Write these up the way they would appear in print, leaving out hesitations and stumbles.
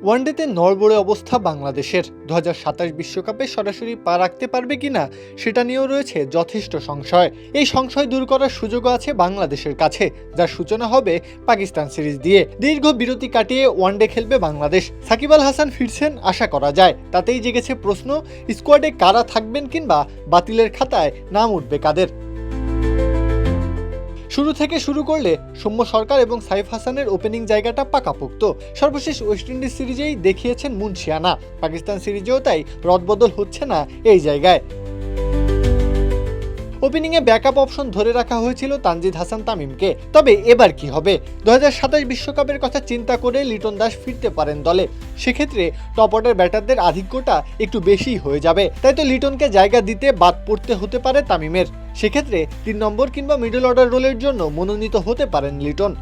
ওয়ানডেতে নড়বড়ে অবস্থা বাংলাদেশের। 2027 বিশ্বকাপে সরাসরি পা রাখতে পারবে কিনা সেটা নিয়েও রয়েছে যথেষ্ট সংশয়। এই সংশয় দূর করার সুযোগও আছে বাংলাদেশের কাছে, যার সূচনা হবে পাকিস্তান সিরিজ দিয়ে। দীর্ঘ বিরতি কাটিয়ে ওয়ানডে খেলবে বাংলাদেশ। সাকিব আল হাসান ফিরছেন আশা করা যায়। তাতেই জেগেছে প্রশ্ন, স্কোয়াডে কারা থাকবেন কিংবা বাতিলের খাতায় নাম উঠবে কাদের। শুরু থেকে শুরু করলে সৌম্য সরকার এবং সাইফ হাসানের ওপেনিং জায়গাটা পাকাপোক্ত। সর্বশেষ ওয়েস্ট ইন্ডিজ সিরিজেই দেখিয়েছেন মুনশিয়ানা। পাকিস্তান সিরিজেও তাই রদবদল হচ্ছে না এই জায়গায়। ওপেনিংয়ে ব্যাকআপ অপশন ধরে রাখা হয়েছিল তানজিদ হাসান তামিমকে। তবে এবার কি হবে? 2027 বিশ্বকাপের কথা চিন্তা করে লিটন দাস ফিরতে পারেন দলে। সেক্ষেত্রে টপ অর্ডার ব্যাটারদের আধিক্যটা একটু বেশিই হয়ে যাবে। তাই তো লিটনকে জায়গা দিতে বাদ পড়তে হতে পারে তামিমের। সেক্ষেত্রে 3 নম্বর কিংবা মিডল অর্ডার রোলের জন্য মনোনীত হতে পারেন লিটন।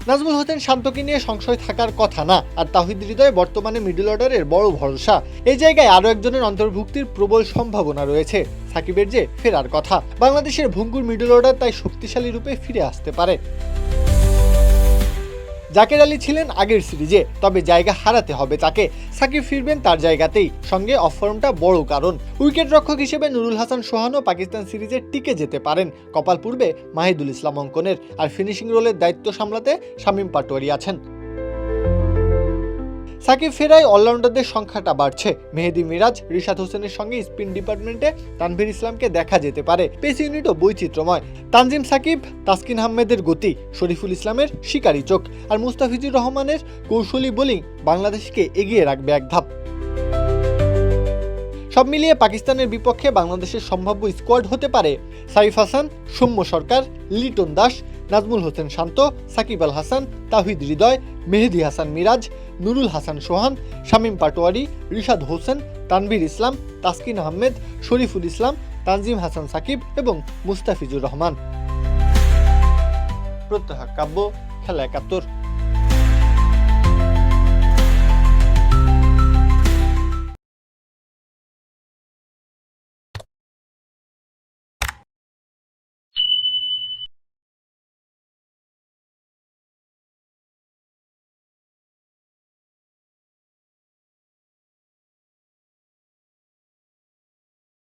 নাজমুল হোসেন শান্তকে নিয়ে সংশয় থাকার কথা না, আর তাওহিদ হৃদয় বর্তমানে মিডল অর্ডারের বড় ভরসা। এই জায়গায় আরও একজনের অন্তর্ভুক্তির প্রবল সম্ভাবনা রয়েছে, সাকিবের যে ফেরার কথা। বাংলাদেশের ভঙ্গুর মিডল অর্ডার তাই শক্তিশালী রূপে ফিরে আসতে পারে। জাকের আলী ছিলেন আগের সিরিজে, তবে জায়গা হারাতে হবে তাকে। সাকিব ফিরবেন তার জায়গাতেই, সঙ্গে অফ ফর্মটা বড় কারণ। উইকেট রক্ষক হিসেবে নুরুল হাসান সোহানও পাকিস্তান সিরিজে টিকে যেতে পারেন। কপাল পূর্বে মাহিদুল ইসলাম অঙ্কনের, আর ফিনিশিং রোলের দায়িত্ব সামলাতে শামীম পাটোয়ারি আছেন। সাকিব ফেরায় অলরাউন্ডারদের সংখ্যাটা বাড়ছে। মেহেদি মিরাজ, রিশাদ হোসেনের সঙ্গে স্পিন ডিপার্টমেন্টে তানভীর ইসলামকে দেখা যেতে পারে। পেস ইউনিটও বৈচিত্র্যময়। তানজিম সাকিব, তাসকিন আহমেদের গতি, শরীফুল ইসলামের শিকারি চোখ, আর মুস্তাফিজুর রহমানের কৌশলী বোলিং বাংলাদেশকে এগিয়ে রাখবে এক ধাপ। সব মিলিয়ে পাকিস্তানের বিপক্ষে বাংলাদেশের সম্ভাব্য স্কোয়াড হতে পারে সাইফ হাসান, সৌম্য সরকার, লিটন দাস, নাজমুল হোসেন শান্ত, সাকিব আল হাসান, তাওহিদ হৃদয়, মেহেদি হাসান মিরাজ, নুরুল হাসান সোহান, শামীম পাটোয়ারি, রিশাদ হোসেন, তানভীর ইসলাম, তাসকিন আহমেদ, শরীফুল ইসলাম, তানজিম হাসান সাকিব এবং মুস্তাফিজুর রহমান। প্রত্যহ কাব্য, খেলা 71।